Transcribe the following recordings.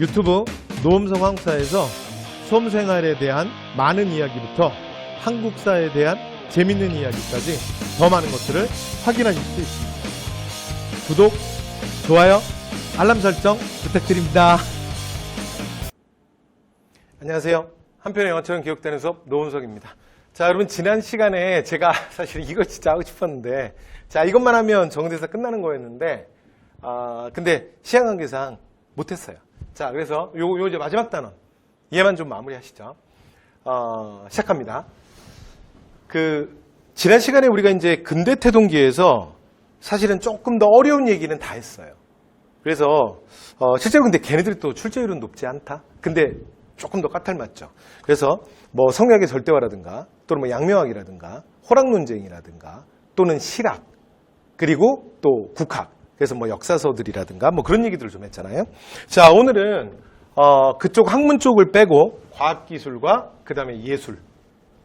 유튜브 노음성 한국사에서 수험생활에 대한 많은 이야기부터 한국사에 대한 재밌는 이야기까지 더 많은 것들을 확인하실 수 있습니다. 구독, 좋아요, 알람 설정 부탁드립니다. 안녕하세요. 한편의 영화처럼 기억되는 수업 노은석입니다. 자, 여러분 지난 시간에 제가 사실 이거 진짜 하고 싶었는데 자, 이것만 하면 정대사 끝나는 거였는데 근데 시간 관계상 못했어요. 자, 그래서 요 이제 마지막 단원 얘만 좀 마무리하시죠. 시작합니다. 지난 시간에 우리가 이제 근대 태동기에서 사실은 조금 더 어려운 얘기는 다 했어요. 그래서 실제로 근데 걔네들이 또 출제율은 높지 않다. 근데 조금 더 까탈맞죠. 그래서 뭐 성리학의 절대화라든가 또는 뭐 양명학이라든가 호락 논쟁이라든가 또는 실학 그리고 또 국학 그래서 뭐 역사서들이라든가 뭐 그런 얘기들을 좀 했잖아요. 자, 오늘은 그쪽 학문 쪽을 빼고 과학기술과 그 다음에 예술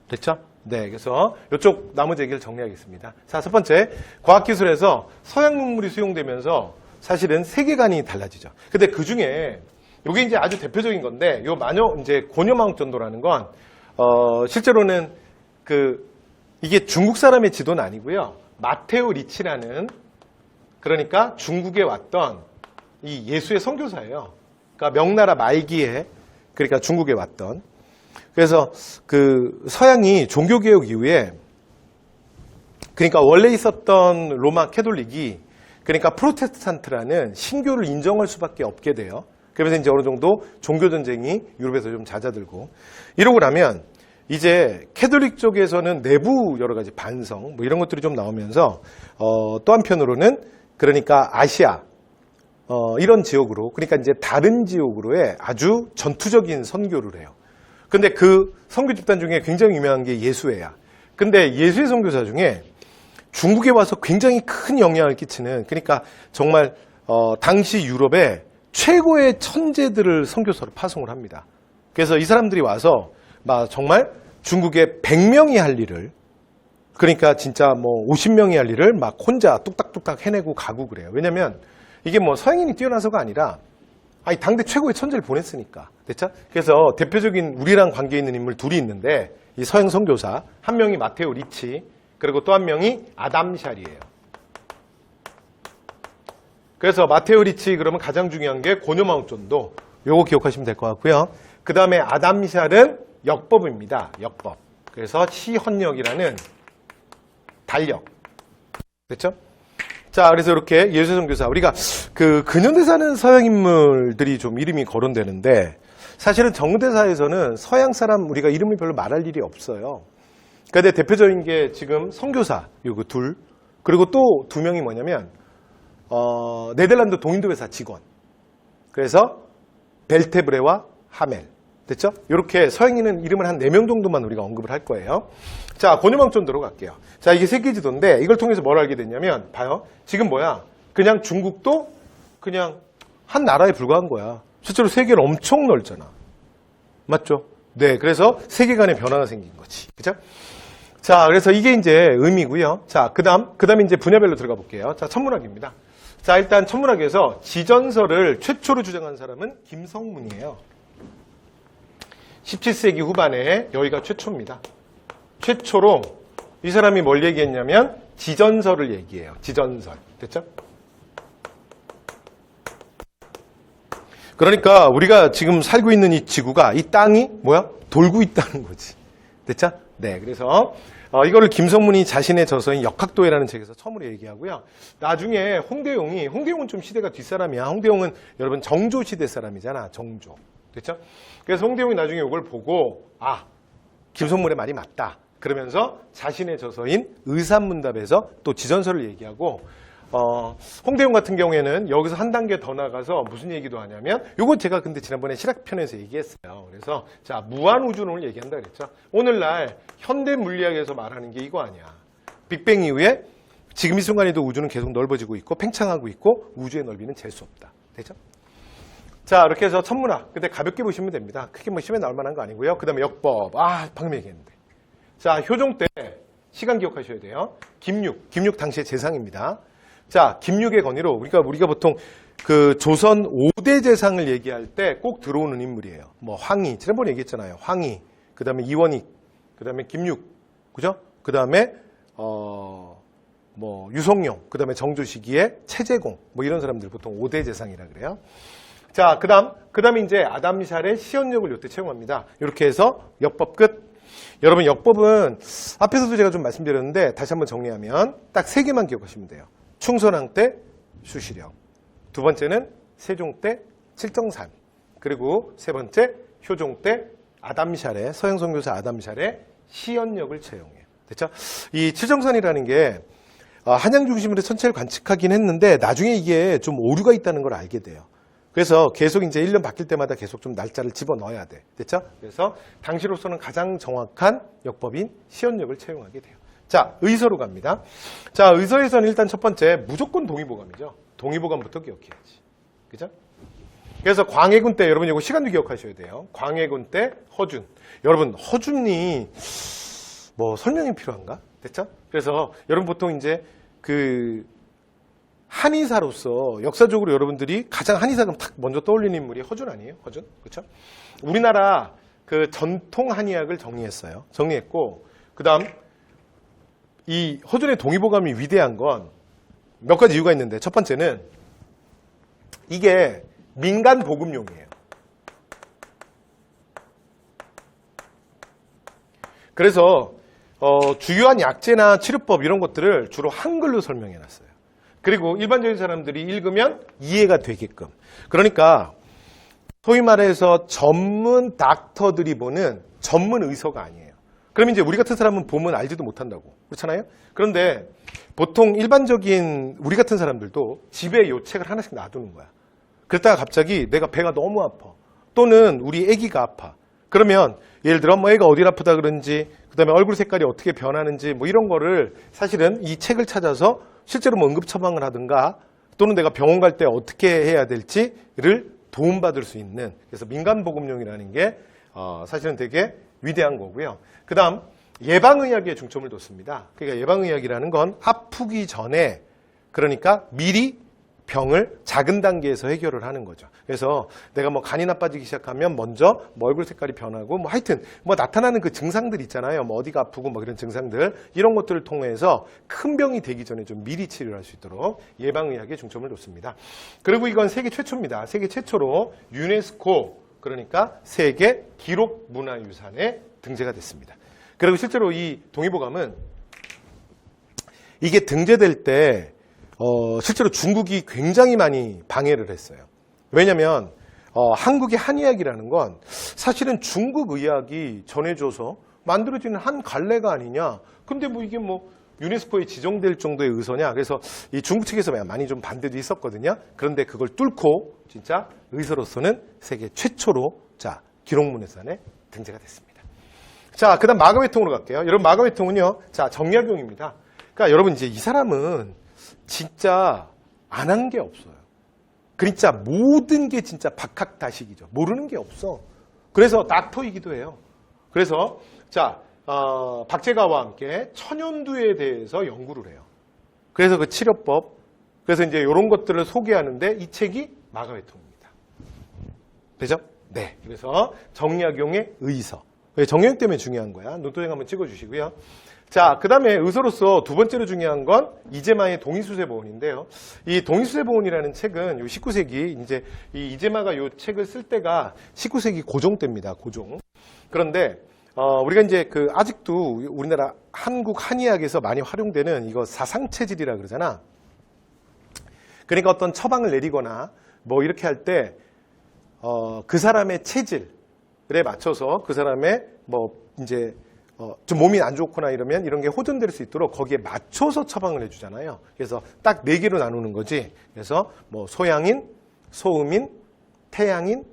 됐죠? 네, 그래서 이쪽 나머지 얘기를 정리하겠습니다. 자, 첫 번째 과학기술에서 서양 문물이 수용되면서 사실은 세계관이 달라지죠. 근데 그 중에 이게 이제 아주 대표적인 건데 요 이제 고녀마옥전도라는 건 실제로는 이게 중국 사람의 지도는 아니고요. 마테오 리치라는 그러니까 중국에 왔던 이 예수의 선교사예요. 그러니까 명나라 말기에 그러니까 중국에 왔던 그래서 서양이 종교개혁 이후에 그러니까 원래 있었던 로마 캐톨릭이 그러니까 프로테스탄트라는 신교를 인정할 수밖에 없게 돼요. 그러면서 이제 어느 정도 종교전쟁이 유럽에서 좀 잦아들고 이러고 나면 이제 캐톨릭 쪽에서는 내부 여러 가지 반성 뭐 이런 것들이 좀 나오면서 또 한편으로는 그러니까 아시아 이런 지역으로 그러니까 이제 다른 지역으로의 아주 전투적인 선교를 해요. 근데 그 선교 집단 중에 굉장히 유명한 게 예수회야. 근데 예수회 선교사 중에 중국에 와서 굉장히 큰 영향을 끼치는 그러니까 정말 당시 유럽의 최고의 천재들을 선교사로 파송을 합니다. 그래서 이 사람들이 와서 막 정말 중국의 100명이 할 일을 그러니까 진짜 뭐 50명이 할 일을 막 혼자 뚝딱뚝딱 해내고 가고 그래요. 왜냐면 이게 뭐 서양인이 뛰어나서가 아니라 당대 최고의 천재를 보냈으니까. 됐죠? 그래서 대표적인 우리랑 관계 있는 인물 둘이 있는데 이 서양 선교사 한 명이 마테오 리치 그리고 또 한 명이 아담 샬이에요. 그래서 마테오 리치 그러면 가장 중요한 게 고녀마옥전도 요거 기억하시면 될 것 같고요. 그 다음에 아담 샬은 역법입니다. 역법. 그래서 시헌역이라는 달력. 됐죠? 자, 그래서 이렇게 예수의 선교사 우리가 근현대 사는 서양 인물들이 좀 이름이 거론되는데 사실은 정대사에서는 서양 사람 우리가 이름을 별로 말할 일이 없어요. 그런데 대표적인 게 지금 선교사 요거 둘 그리고 또 두 명이 뭐냐면 네덜란드 동인도 회사 직원. 그래서 벨테브레와 하멜. 됐죠? 이렇게 서양인은 이름을 한 4명 정도만 우리가 언급을 할 거예요. 자, 고녀마옥전도로 갈게요. 자, 이게 세계지도인데 이걸 통해서 뭘 알게 됐냐면 봐요. 지금 뭐야? 그냥 중국도 그냥 한 나라에 불과한 거야. 실제로 세계는 엄청 넓잖아. 맞죠? 네, 그래서 세계관의 변화가 생긴 거지. 그죠? 자, 그래서 이게 이제 의미고요. 자, 그다음 이제 분야별로 들어가 볼게요. 자, 천문학입니다. 자, 일단 천문학에서 지전설을 최초로 주장한 사람은 김성문이에요. 17세기 후반에 여기가 최초입니다. 최초로 이 사람이 뭘 얘기했냐면 지전설을 얘기해요. 지전설. 됐죠? 그러니까 우리가 지금 살고 있는 이 지구가 이 땅이 뭐야? 돌고 있다는 거지. 됐죠? 네. 그래서 이거를 김성문이 자신의 저서인 역학도해라는 책에서 처음으로 얘기하고요. 나중에 홍대용은 좀 시대가 뒷사람이야. 홍대용은 여러분 정조 시대 사람이잖아. 정조. 됐죠? 그래서 홍대용이 나중에 이걸 보고 김성문의 말이 맞다. 그러면서 자신의 저서인 의산문답에서 또 지전설을 얘기하고 홍대용 같은 경우에는 여기서 한 단계 더 나가서 무슨 얘기도 하냐면 이거 제가 근데 지난번에 실학편에서 얘기했어요. 그래서 자 무한우주론을 얘기한다 그랬죠. 오늘날 현대 물리학에서 말하는 게 이거 아니야. 빅뱅 이후에 지금 이 순간에도 우주는 계속 넓어지고 있고 팽창하고 있고 우주의 넓이는 잴 수 없다. 되죠? 자, 이렇게 해서 천문학. 근데 가볍게 보시면 됩니다. 크게 뭐 시험에 나올 만한 거 아니고요. 그 다음에 역법. 방금 얘기했는데. 자, 효종 때 시간 기억하셔야 돼요. 김육 당시의 재상입니다. 자, 김육의 건의로 우리가 보통 그 조선 5대 재상을 얘기할 때 꼭 들어오는 인물이에요. 뭐 황희, 지난번에 얘기했잖아요. 황희, 그 다음에 이원익, 그 다음에 김육, 그죠? 그 다음에 뭐 유성룡, 그 다음에 정조시기의 최재공, 뭐 이런 사람들 보통 5대 재상이라 그래요. 자, 그 다음에 이제 아담샬의 시연역을 요때 채용합니다. 이렇게 해서 역법 끝. 여러분, 역법은 앞에서도 제가 좀 말씀드렸는데 다시 한번 정리하면 딱 3개만 기억하시면 돼요. 충선왕 때 수시령, 두 번째는 세종 때 칠정산, 그리고 세 번째 효종 때 아담샬의 서양선교사 아담샬의 시연역을 채용해요. 됐죠? 이 칠정산이라는 게 한양 중심으로 천체를 관측하긴 했는데 나중에 이게 좀 오류가 있다는 걸 알게 돼요. 그래서 계속 이제 1년 바뀔 때마다 계속 좀 날짜를 집어넣어야 돼. 됐죠? 그래서 당시로서는 가장 정확한 역법인 시연역을 채용하게 돼요. 자, 의서로 갑니다. 자, 의서에서는 일단 첫 번째 무조건 동의보감이죠. 동의보감부터 기억해야지. 그죠? 그래서 광해군 때 여러분 이거 시간도 기억하셔야 돼요. 광해군 때 허준. 여러분 허준이 뭐 설명이 필요한가? 됐죠? 그래서 여러분 보통 이제 그 한의사로서 역사적으로 여러분들이 가장 한의사가 탁 먼저 떠올리는 인물이 허준 아니에요? 허준? 그렇죠? 우리나라 그 전통 한의학을 정리했어요. 정리했고 그다음 이 허준의 동의보감이 위대한 건 몇 가지 이유가 있는데 첫 번째는 이게 민간 보급용이에요. 그래서 주요한 약제나 치료법 이런 것들을 주로 한글로 설명해놨어요. 그리고 일반적인 사람들이 읽으면 이해가 되게끔. 그러니까 소위 말해서 전문 닥터들이 보는 전문 의서가 아니에요. 그럼 이제 우리 같은 사람은 보면 알지도 못한다고. 그렇잖아요? 그런데 보통 일반적인 우리 같은 사람들도 집에 요 책을 하나씩 놔두는 거야. 그랬다가 갑자기 내가 배가 너무 아파. 또는 우리 아기가 아파. 그러면 예를 들어 뭐 애가 어디 아프다 그런지 그다음에 얼굴 색깔이 어떻게 변하는지 뭐 이런 거를 사실은 이 책을 찾아서 실제로 뭐 응급 처방을 하든가 또는 내가 병원 갈 때 어떻게 해야 될지를 도움받을 수 있는 그래서 민간보급용이라는 게 사실은 되게 위대한 거고요. 그 다음 예방의학에 중점을 뒀습니다. 그러니까 예방의학이라는 건 아프기 전에 그러니까 미리 병을 작은 단계에서 해결을 하는 거죠. 그래서 내가 뭐 간이 나빠지기 시작하면 먼저 뭐 얼굴 색깔이 변하고 뭐 하여튼 뭐 나타나는 그 증상들 있잖아요. 뭐 어디가 아프고 뭐 이런 증상들 이런 것들을 통해서 큰 병이 되기 전에 좀 미리 치료를 할 수 있도록 예방의학에 중점을 뒀습니다. 그리고 이건 세계 최초입니다. 세계 최초로 유네스코 그러니까 세계 기록문화유산에 등재가 됐습니다. 그리고 실제로 이 동의보감은 이게 등재될 때 실제로 중국이 굉장히 많이 방해를 했어요. 왜냐하면 한국의 한의학이라는 건 사실은 중국 의학이 전해줘서 만들어지는 한 갈래가 아니냐. 근데 뭐 이게 뭐 유네스코에 지정될 정도의 의서냐. 그래서 이 중국 측에서 많이 좀 반대도 있었거든요. 그런데 그걸 뚫고 진짜 의서로서는 세계 최초로 자 기록문화유산에 등재가 됐습니다. 자, 그다음 마가회통으로 갈게요. 여러분 마가회통은요. 자, 정약용입니다. 그러니까 여러분 이제 이 사람은 진짜 안 한 게 없어요. 진짜 모든 게 진짜 박학다식이죠. 모르는 게 없어. 그래서 닥터이기도 해요. 그래서 자 박제가와 함께 천연두에 대해서 연구를 해요. 그래서 그 치료법, 그래서 이제 이런 것들을 소개하는데 이 책이 마가회통입니다. 되죠? 네. 그래서 정약용의 의서. 정약용 때문에 중요한 거야. 노트에 한번 찍어주시고요. 자, 그 다음에 의서로서 두 번째로 중요한 건 이재마의 동의수세보원인데요. 이 동의수세보원이라는 책은 요 19세기, 이제 이 이재마가 요 책을 쓸 때가 19세기 고종 때입니다. 고종. 그런데, 우리가 이제 아직도 우리나라 한국 한의학에서 많이 활용되는 이거 사상체질이라 그러잖아. 그러니까 어떤 처방을 내리거나 뭐 이렇게 할 때, 그 사람의 체질에 맞춰서 그 사람의 뭐 이제 좀 몸이 안 좋거나 이러면 이런 게 호전될 수 있도록 거기에 맞춰서 처방을 해주잖아요. 그래서 딱 4개로 나누는 거지. 그래서 뭐 소양인, 소음인, 태양인,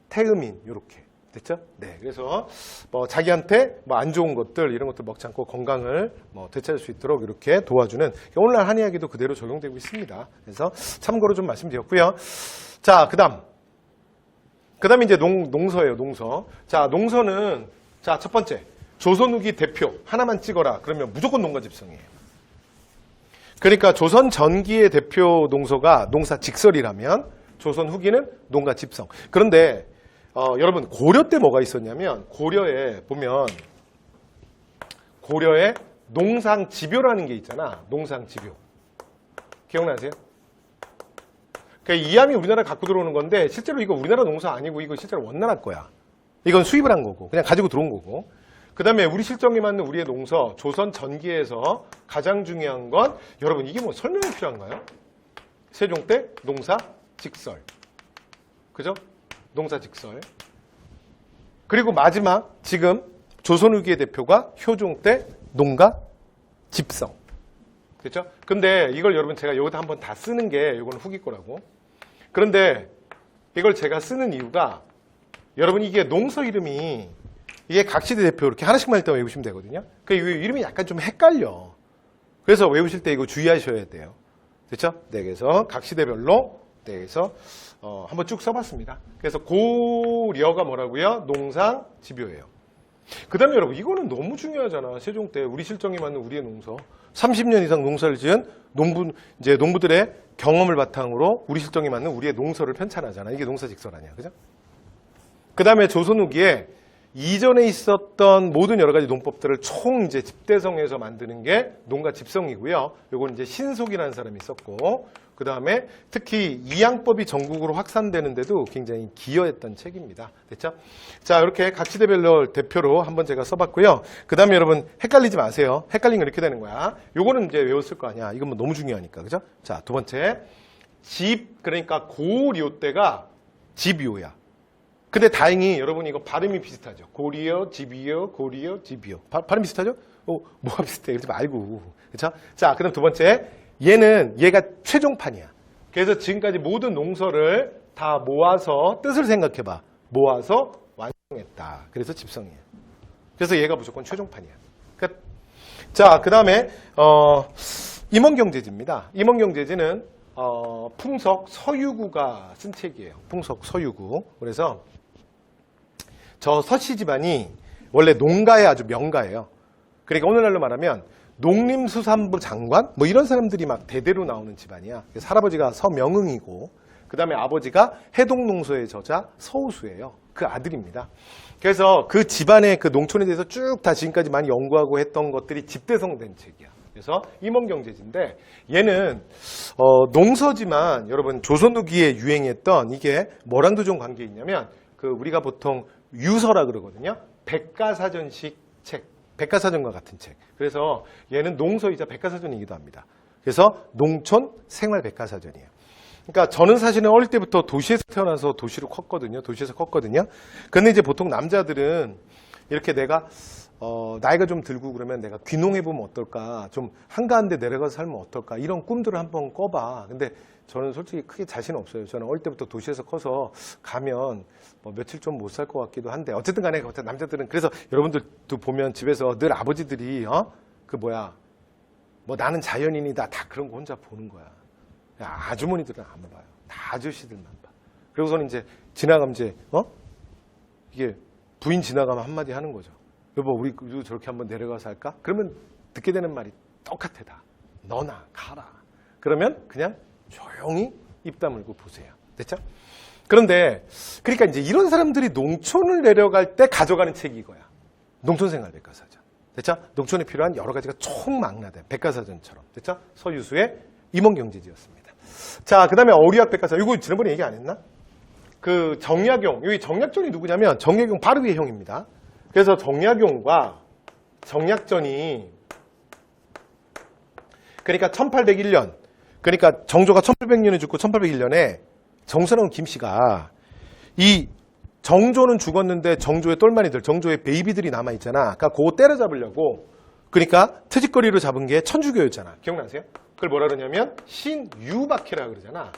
태음인 이렇게 됐죠? 네. 그래서 뭐 자기한테 뭐 안 좋은 것들 이런 것들 먹지 않고 건강을 뭐 되찾을 수 있도록 이렇게 도와주는 오늘날 한의학에도 그대로 적용되고 있습니다. 그래서 참고로 좀 말씀드렸고요. 자, 그다음에 이제 농서예요. 농서. 자, 농서는 자, 첫 번째. 조선 후기 대표 하나만 찍어라. 그러면 무조건 농가집성이에요. 그러니까 조선 전기의 대표 농소가 농사직설이라면 조선 후기는 농가집성. 그런데 여러분 고려 때 뭐가 있었냐면 고려에 보면 고려에 농상집요라는 게 있잖아. 농상집요. 기억나세요? 그러니까 이함이 우리나라 갖고 들어오는 건데 실제로 이거 우리나라 농사 아니고 이거 실제로 원나라 거야. 이건 수입을 한 거고 그냥 가지고 들어온 거고. 그 다음에 우리 실정에 맞는 우리의 농서 조선 전기에서 가장 중요한 건 여러분 이게 뭐 설명이 필요한가요? 세종 때 농사 직설. 그죠? 농사 직설. 그리고 마지막 지금 조선 후기의 대표가 효종 때 농가 집성. 그렇죠? 근데 이걸 여러분 제가 여기다 한번 다 쓰는 게 이건 후기 거라고. 그런데 이걸 제가 쓰는 이유가 여러분 이게 농서 이름이 이게 각 시대 대표 이렇게 하나씩만 일단 외우시면 되거든요. 그 이름이 약간 좀 헷갈려. 그래서 외우실 때 이거 주의하셔야 돼요. 그렇죠? 네, 그래서 각 시대별로 네, 그래서 한번 쭉 써봤습니다. 그래서 고려가 뭐라고요? 농상 집요예요. 그 다음에 여러분 이거는 너무 중요하잖아. 세종 때 우리 실정에 맞는 우리의 농서 30년 이상 농사를 지은 농부들의 경험을 바탕으로 우리 실정에 맞는 우리의 농서를 편찬하잖아. 이게 농사직설 아니야. 그죠? 그 다음에 조선 후기에 이전에 있었던 모든 여러 가지 농법들을 총 이제 집대성해서 만드는 게 농가집성이고요. 요건 이제 신속이라는 사람이 있었고, 그 다음에 특히 이양법이 전국으로 확산되는데도 굉장히 기여했던 책입니다. 됐죠? 자, 이렇게 각 시대별로 대표로 한번 제가 써봤고요. 그 다음에 여러분 헷갈리지 마세요. 헷갈리면 이렇게 되는 거야. 요거는 이제 외웠을 거 아니야. 이건 뭐 너무 중요하니까. 그죠? 자, 두 번째. 집, 그러니까 고려 때가 집요야. 근데 다행히 여러분 이거 발음이 비슷하죠. 고리어, 집이요, 고리어, 집이요. 발음 비슷하죠? 뭐가 비슷해? 그러지 말고. 그렇죠? 자, 그럼 두 번째. 얘가 최종판이야. 그래서 지금까지 모든 농서를 다 모아서 뜻을 생각해봐. 모아서 완성했다. 그래서 집성이에요. 그래서 얘가 무조건 최종판이야. 끝. 자, 그 다음에 임원경제지입니다. 임원경제지는 풍석 서유구가 쓴 책이에요. 풍석 서유구. 그래서 저 서씨 집안이 원래 농가의 아주 명가예요. 그러니까 오늘날로 말하면 농림수산부 장관 뭐 이런 사람들이 막 대대로 나오는 집안이야. 할아버지가 서명응이고 그 다음에 아버지가 해동농서의 저자 서우수예요. 그 아들입니다. 그래서 그 집안의 그 농촌에 대해서 쭉 다 지금까지 많이 연구하고 했던 것들이 집대성된 책이야. 그래서 임원경제지인데 얘는 농서지만 여러분 조선 후기에 유행했던 이게 뭐랑도 좀 관계 있냐면 그 우리가 보통 유서라 그러거든요. 백과사전식 책, 백과사전과 같은 책. 그래서 얘는 농서이자 백과사전이기도 합니다. 그래서 농촌 생활 백과사전이에요. 그러니까 저는 사실은 어릴 때부터 도시에서 태어나서 도시로 컸거든요. 도시에서 컸거든요. 근데 이제 보통 남자들은 이렇게 내가 나이가 좀 들고 그러면 내가 귀농해보면 어떨까, 좀 한가한 데 내려가서 살면 어떨까, 이런 꿈들을 한번 꿔봐. 근데 저는 솔직히 크게 자신 없어요. 저는 어릴 때부터 도시에서 커서 가면 뭐 며칠 좀 못 살 것 같기도 한데 어쨌든 간에 남자들은 그래서 여러분들도 보면 집에서 늘 아버지들이 뭐 나는 자연인이다 다 그런 거 혼자 보는 거야. 아주머니들은 안 봐요. 다 아저씨들만 봐. 그리고서는 이제 지나가면 이제 이게 부인 지나가면 한마디 하는 거죠. 여보 우리도 저렇게 한번 내려가서 할까? 그러면 듣게 되는 말이 똑같아 다. 너나 가라. 그러면 그냥 조용히 입 다물고 보세요. 됐죠? 그런데 그러니까 이제 이런 사람들이 농촌을 내려갈 때 가져가는 책이 이거야. 농촌생활 백과사전. 됐죠? 농촌에 필요한 여러 가지가 총망라된 백과사전처럼. 됐죠? 서유수의 임원경제지였습니다. 자, 그 다음에 어류학 백과사전. 이거 지난번에 얘기 안 했나? 그 정약용. 여기 정약전이 누구냐면 정약용 바로 위의 형입니다. 그래서 정약용과 정약전이 그러니까 1801년 그러니까 정조가 1800년에 죽고 1801년에 정선원 김씨가 이 정조는 죽었는데 정조의 똘마니들, 정조의 베이비들이 남아있잖아. 그러니까 그거 때려잡으려고 그러니까 트집거리로 잡은 게 천주교였잖아. 기억나세요? 그걸 뭐라 그러냐면 신유박해라 그러잖아.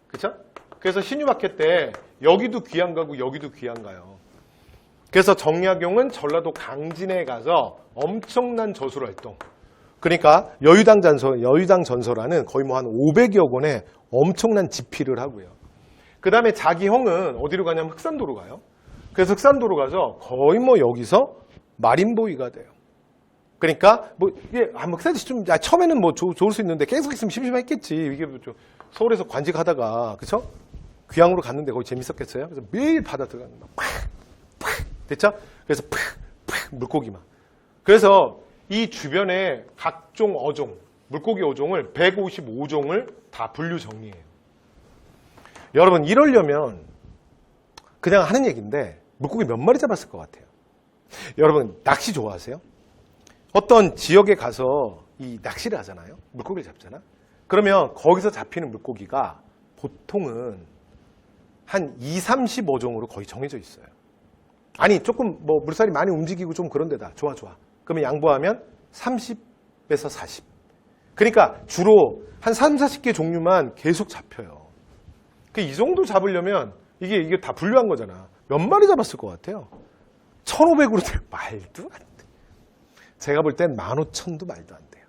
그쵸? 그래서 신유박해 때 여기도 귀양 가고 여기도 귀양 가요. 그래서 정약용은 전라도 강진에 가서 엄청난 저술 활동. 그러니까 여유당 전서라는 거의 뭐 한 500여 권의 엄청난 집필을 하고요. 그 다음에 자기 형은 어디로 가냐면 흑산도로 가요. 그래서 흑산도로 가서 거의 뭐 여기서 마린보이가 돼요. 그러니까 뭐 이게 뭐 사실 좀 처음에는 뭐 좋을 수 있는데 계속 있으면 심심했겠지. 이게 뭐 서울에서 관직하다가 그쵸? 귀향으로 갔는데 거기 재밌었겠어요? 그래서 매일 바다 들어가는 팍 됐죠? 그래서 팍 물고기만. 그래서 이 주변에 각종 어종, 물고기 어종을 155종을 다 분류 정리해요. 여러분 이러려면 그냥 하는 얘기인데 물고기 몇 마리 잡았을 것 같아요? 여러분 낚시 좋아하세요? 어떤 지역에 가서 이 낚시를 하잖아요. 물고기를 잡잖아. 그러면 거기서 잡히는 물고기가 보통은 한 35종으로 거의 정해져 있어요. 아니 조금 뭐 물살이 많이 움직이고 좀 그런 데다. 좋아. 그러면 양보하면 30에서 40. 그러니까 주로 한 30, 40개 종류만 계속 잡혀요. 이 정도 잡으려면 이게 다 분류한 거잖아. 몇 마리 잡았을 것 같아요? 1,500으로 될 말도 안 돼. 제가 볼 땐 15,000도 말도 안 돼요.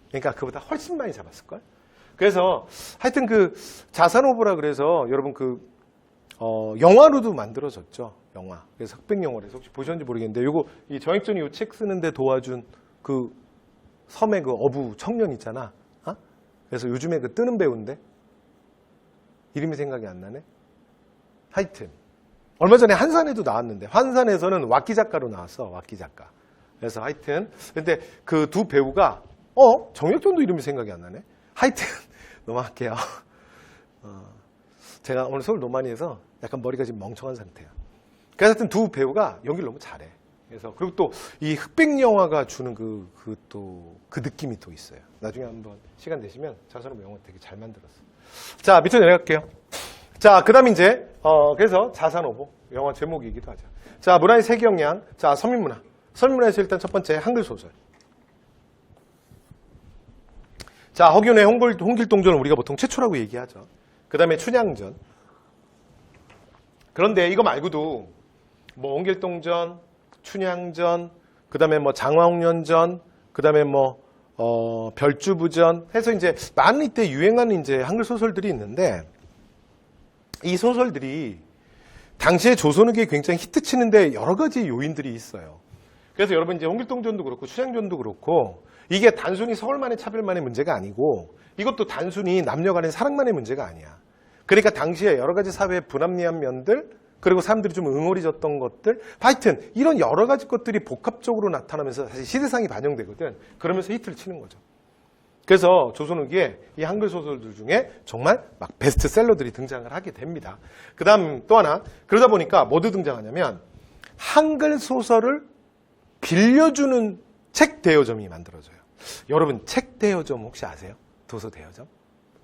그러니까 그보다 훨씬 많이 잡았을걸? 그래서 하여튼 그 자산오보라 그래서 여러분 영화로도 만들어졌죠. 영화. 그래서 흑백 영화라서 혹시 보셨는지 모르겠는데 요거 이 정익전이 요 책 쓰는데 도와준 그 섬의 그 어부 청년 있잖아. 그래서 요즘에 그 뜨는 배우인데 이름이 생각이 안 나네. 하여튼 얼마 전에 한산에도 나왔는데 환산에서는 왁기 작가로 나왔어. 왁기 작가. 그래서 하여튼 근데 그 두 배우가 정혁전도 이름이 생각이 안 나네. 하여튼 넘어갈게요. 제가 오늘 서울 너무 많이 해서 약간 머리가 지금 멍청한 상태야. 그래서 하여튼 두 배우가 연기를 너무 잘해. 그래서 그리고 또 이 흑백 영화가 주는 그 느낌이 또 있어요. 나중에 한번 시간 되시면 자산오보 영화 되게 잘 만들었어. 자, 밑으로 내려갈게요. 자, 그다음 이제 그래서 자산오보 영화 제목이기도 하죠. 자, 문화의 세계 역량. 자, 서민문화. 서민문화에서 일단 첫 번째 한글 소설. 자, 허균의 홍길동전을 우리가 보통 최초라고 얘기하죠. 그 다음에 춘향전. 그런데 이거 말고도 뭐 홍길동전, 춘향전, 그 다음에 뭐 장화홍련전, 그 다음에 뭐 별주부전 해서 이제 많은 이때 유행하는 이제 한글 소설들이 있는데 이 소설들이 당시에 조선에게 굉장히 히트치는데 여러 가지 요인들이 있어요. 그래서 여러분 이제 홍길동전도 그렇고 춘향전도 그렇고 이게 단순히 서울만의 차별만의 문제가 아니고 이것도 단순히 남녀 간의 사랑만의 문제가 아니야. 그러니까 당시에 여러 가지 사회의 불합리한 면들 그리고 사람들이 좀 응어리졌던 것들 하여튼 이런 여러 가지 것들이 복합적으로 나타나면서 사실 시대상이 반영되거든. 그러면서 히트를 치는 거죠. 그래서 조선후기에 이 한글 소설들 중에 정말 막 베스트셀러들이 등장을 하게 됩니다. 그 다음 또 하나 그러다 보니까 뭐도 등장하냐면 한글 소설을 빌려주는 책 대여점이 만들어져요. 여러분 책 대여점 혹시 아세요? 도서 대여점?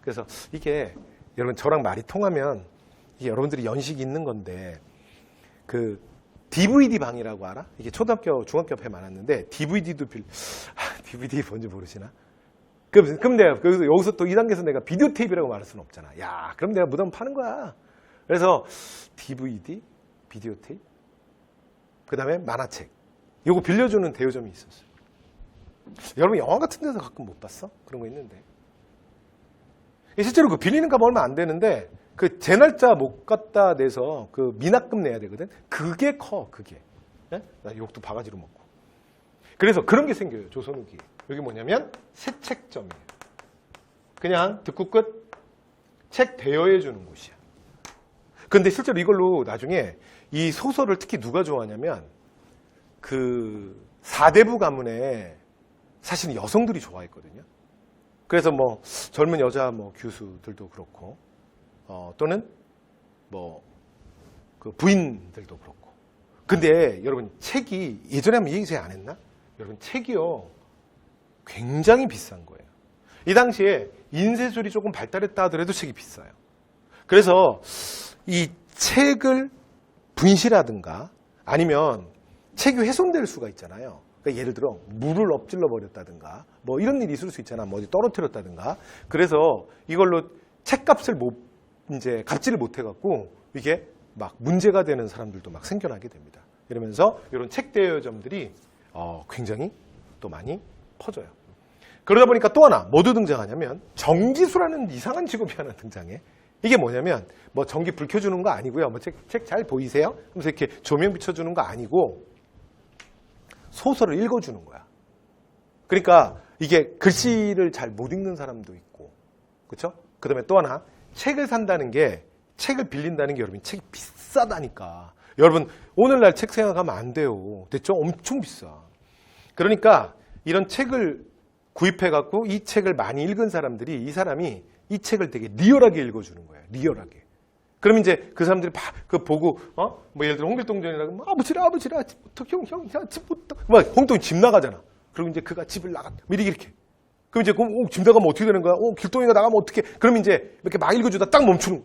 그래서 이게 여러분 저랑 말이 통하면 이게 여러분들이 연식이 있는 건데 그 DVD 방이라고 알아? 이게 초등학교, 중학교 앞에 많았는데 DVD도 DVD 뭔지 모르시나? 그럼 내가 여기서 또 2단계에서 내가 비디오 테이프라고 말할 수는 없잖아. 야, 그럼 내가 무덤 파는 거야. 그래서 DVD, 비디오 테이프, 그 다음에 만화책. 요거 빌려주는 대여점이 있었어요. 여러분 영화 같은 데서 가끔 못 봤어? 그런 거 있는데. 실제로 그 빌리는 값 얼마 안 되는데 그 제 날짜 못 갖다 내서 그 미납금 내야 되거든. 그게 커, 그게. 네? 나 욕도 바가지로 먹고. 그래서 그런 게 생겨요, 조선후기. 여기 뭐냐면 새책점이에요. 그냥 듣고 끝 책 대여해 주는 곳이야. 근데 실제로 이걸로 나중에 이 소설을 특히 누가 좋아하냐면 그 사대부 가문에 사실은 여성들이 좋아했거든요. 그래서 뭐 젊은 여자 뭐 교수들도 그렇고 또는 뭐 그 부인들도 그렇고. 근데 여러분 책이 예전에 한번 얘기 제가 안 했나? 여러분 책이요 굉장히 비싼 거예요. 이 당시에 인쇄술이 조금 발달했다 하더라도 책이 비싸요. 그래서 이 책을 분실하든가 아니면 책이 훼손될 수가 있잖아요. 그러니까 예를 들어 물을 엎질러 버렸다든가 뭐 이런 일이 있을 수 있잖아. 뭐 어디 떨어뜨렸다든가. 그래서 이걸로 책값을 이제 갚지를 못해갖고 이게 막 문제가 되는 사람들도 막 생겨나게 됩니다. 이러면서 이런 책 대여점들이 굉장히 또 많이 퍼져요. 그러다 보니까 또 하나 뭐도 등장하냐면 정기수라는 이상한 직업이 하나 등장해. 이게 뭐냐면 뭐 전기 불 켜주는 거 아니고요. 뭐 책 잘 보이세요? 하면서 이렇게 조명 비춰주는 거 아니고 소설을 읽어주는 거야. 그러니까 이게 글씨를 잘 못 읽는 사람도 있고, 그렇죠? 그다음에 또 하나, 책을 산다는 게, 책을 빌린다는 게 여러분 책이 비싸다니까. 여러분 오늘날 책 생각하면 안 돼요. 됐죠? 엄청 비싸. 그러니까 이런 책을 구입해갖고 이 책을 많이 읽은 사람들이, 이 사람이 이 책을 되게 리얼하게 읽어주는 거예요. 리얼하게. 그럼 이제 그 사람들이 그 보고, 뭐 예를 들어 홍길동전이라고, 뭐 아버지라, 집 부터, 형, 집 부터. 막 홍길동이 집 나가잖아. 그리고 이제 그가 집을 뭐 이렇게. 그럼 이제 집 나가면 어떻게 되는 거야? 길동이가 나가면 어떻게? 그럼 이제 이렇게 막 읽어주다 딱 멈추는.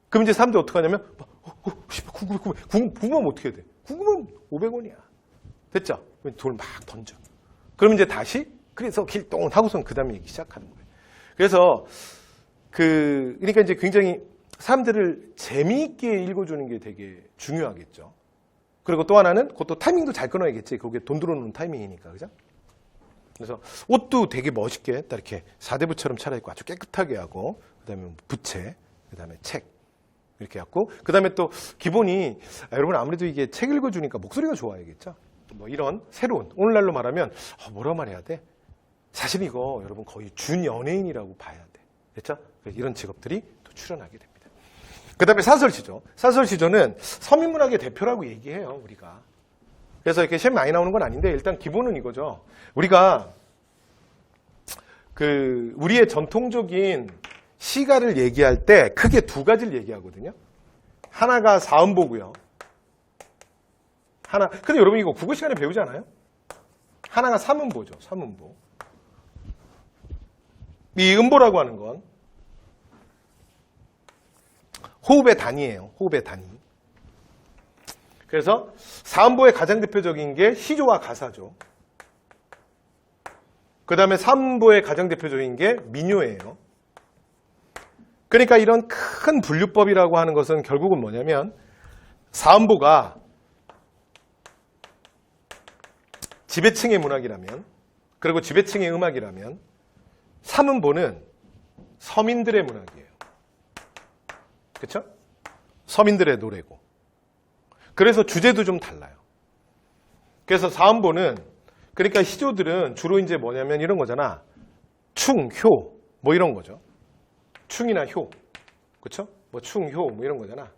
그럼 이제 사람들이 어떻게 하냐면, 궁금하면 어떻게 해야 돼? 궁금하면 500원이야. 됐죠? 돈을 막 던져. 그럼 이제 다시, 그래서 길동 하고선 그 다음에 얘기 시작하는 거예요. 그래서, 그러니까 이제 굉장히 사람들을 재미있게 읽어주는 게 되게 중요하겠죠. 그리고 또 하나는 그것도 타이밍도 잘 끊어야겠지. 그게 돈 들어오는 타이밍이니까. 그죠? 그래서 옷도 되게 멋있게 딱 이렇게 사대부처럼 차려입고 아주 깨끗하게 하고, 그 다음에 부채, 그 다음에 책. 이렇게 해갖고, 그 다음에 또 기본이, 여러분 아무래도 이게 책 읽어주니까 목소리가 좋아야겠죠. 뭐 이런 새로운, 오늘날로 말하면, 뭐라 말해야 돼? 사실 이거 여러분 거의 준연예인이라고 봐야 돼. 됐죠? 이런 직업들이 또 출연하게 됩니다. 그 다음에 사설시조. 사설시조는 서민문학의 대표라고 얘기해요, 우리가. 그래서 이렇게 시험 많이 나오는 건 아닌데, 일단 기본은 이거죠. 우리가, 우리의 전통적인 시가를 얘기할 때 크게 두 가지를 얘기하거든요. 하나가 사음보고요. 근데 여러분 이거 국어 시간에 배우지 않아요? 하나가 삼음보죠, 삼음보. 이 음보라고 하는 건 호흡의 단위예요. 호흡의 단위. 그래서 사음보의 가장 대표적인 게 시조와 가사죠. 그 다음에 삼음보의 가장 대표적인 게 민요예요. 그러니까 이런 큰 분류법이라고 하는 것은 결국은 뭐냐면 사음보가 지배층의 문학이라면, 그리고 지배층의 음악이라면 삼음보는 서민들의 문학이에요. 그렇죠? 서민들의 노래고. 그래서 주제도 좀 달라요. 그래서 사음보는, 그러니까 시조들은 주로 이제 뭐냐면 이런 거잖아. 충, 효, 뭐 이런 거죠. 충이나 효. 그렇죠? 뭐 충, 효, 뭐 이런 거잖아.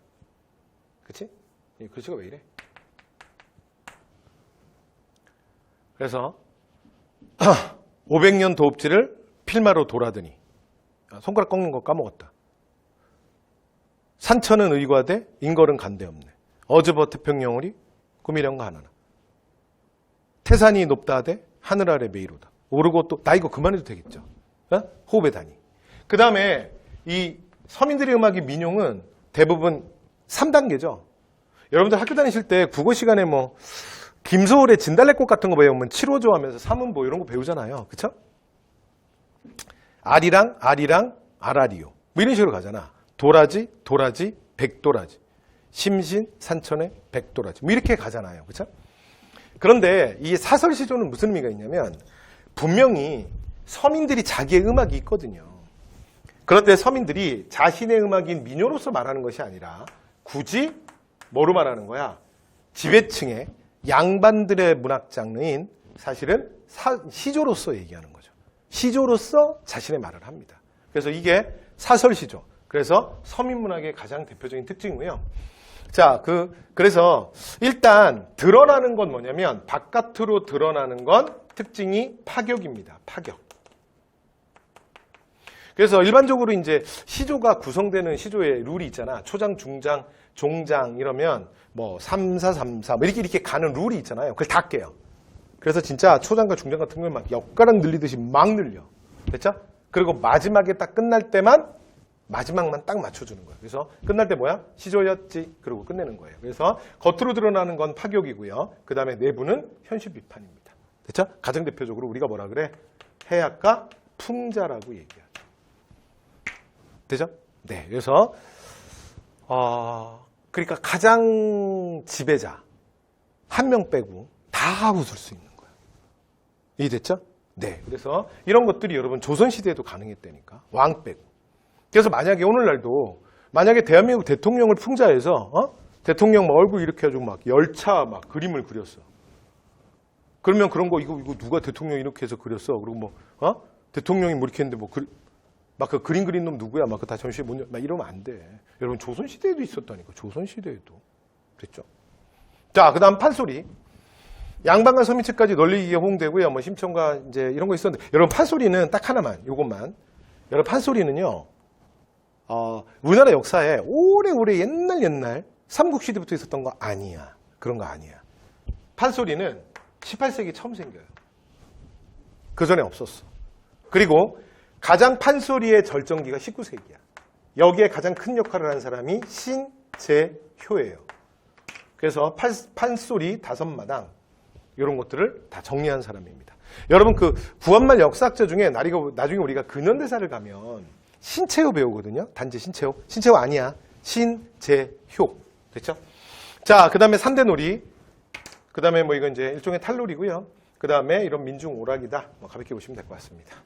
그렇지? 이 글씨가 왜 이래? 그래서 500년 도읍지를 필마로 돌아드니, 손가락 꺾는 거 까먹었다. 산천은 의과대, 인걸은 간대없네. 어즈버 태평영월이 꿈이란 거 하나나. 태산이 높다하되 하늘 아래 메이로다. 오르고 또, 나 이거 그만해도 되겠죠. 호흡의 단위. 그 다음에 이 서민들의 음악이 민용은 대부분 3단계죠. 여러분들 학교 다니실 때 국어 시간에 뭐 김소월의 진달래꽃 같은 거 배우면 7호조 하면서 삼음보 이런 거 배우잖아요. 그쵸? 아리랑, 아라리요. 뭐 이런 식으로 가잖아. 도라지, 백도라지. 심신, 산천의 백도라지. 뭐 이렇게 가잖아요. 그쵸? 그런데 이 사설시조는 무슨 의미가 있냐면 분명히 서민들이 자기의 음악이 있거든요. 그런데 서민들이 자신의 음악인 민요로서 말하는 것이 아니라 굳이 뭐로 말하는 거야? 지배층의 양반들의 문학 장르인 사실은 시조로서 얘기하는 거죠. 시조로서 자신의 말을 합니다. 그래서 이게 사설시조. 그래서 서민문학의 가장 대표적인 특징이고요. 자, 그래서 일단 드러나는 건 뭐냐면 바깥으로 드러나는 건 특징이 파격입니다. 파격. 그래서 일반적으로 이제 시조가 구성되는 시조의 룰이 있잖아. 초장, 중장, 종장 이러면 뭐 3, 4, 3, 4 뭐 이렇게 가는 룰이 있잖아요. 그걸 다 깨요. 그래서 진짜 초장과 중장 같은 경우는 막 엿가락 늘리듯이 막 늘려. 됐죠? 그리고 마지막에 딱 끝날 때만 마지막만 딱 맞춰주는 거예요. 그래서 끝날 때 뭐야? 시조였지. 그러고 끝내는 거예요. 그래서 겉으로 드러나는 건 파격이고요. 그 다음에 내부는 현실 비판입니다. 됐죠? 가장 대표적으로 우리가 뭐라 그래? 해학과 풍자라고 얘기하죠. 되죠? 네. 그래서 그러니까 가장 지배자 한 명 빼고 다 웃을 수 있는 거예요. 이해됐죠? 네. 그래서 이런 것들이 여러분 조선시대에도 가능했다니까. 왕 빼고. 그래서 만약에 오늘날도 만약에 대한민국 대통령을 풍자해서 대통령 막 얼굴 이렇게 해가지고 막 열차 막 그림을 그렸어. 그러면 그런 거 이거 누가 대통령 이렇게 해서 그렸어? 그리고 뭐 대통령이 뭐 이렇게 했는데 뭐 막 그 그림 그린 놈 누구야? 막 그 다 전시회 못 막 이러면 안 돼. 여러분 조선 시대에도 있었다니까. 조선 시대에도 그랬죠. 자, 그다음 판소리. 양반과 서민측까지 널리 호응되고요. 뭐 심청과 이제 이런 거 있었는데 여러분 판소리는 딱 하나만 요것만. 여러분 판소리는요. 우리나라 역사에 오래오래 옛날 삼국시대부터 있었던 거 아니야. 그런 거 아니야. 판소리는 18세기 처음 생겨요. 그 전에 없었어. 그리고 가장 판소리의 절정기가 19세기야. 여기에 가장 큰 역할을 한 사람이 신재효예요. 그래서 판소리 5마당 이런 것들을 다 정리한 사람입니다. 여러분 그 구한말 역사학자 중에 나중에 우리가 근현대사를 가면 신채호 배우거든요. 단지 신채호. 신채호 아니야. 신재효. 됐죠? 자, 그 다음에 산대놀이. 그 다음에 뭐 이건 이제 일종의 탈놀이고요. 그 다음에 이런 민중 오락이다. 뭐 가볍게 보시면 될 것 같습니다.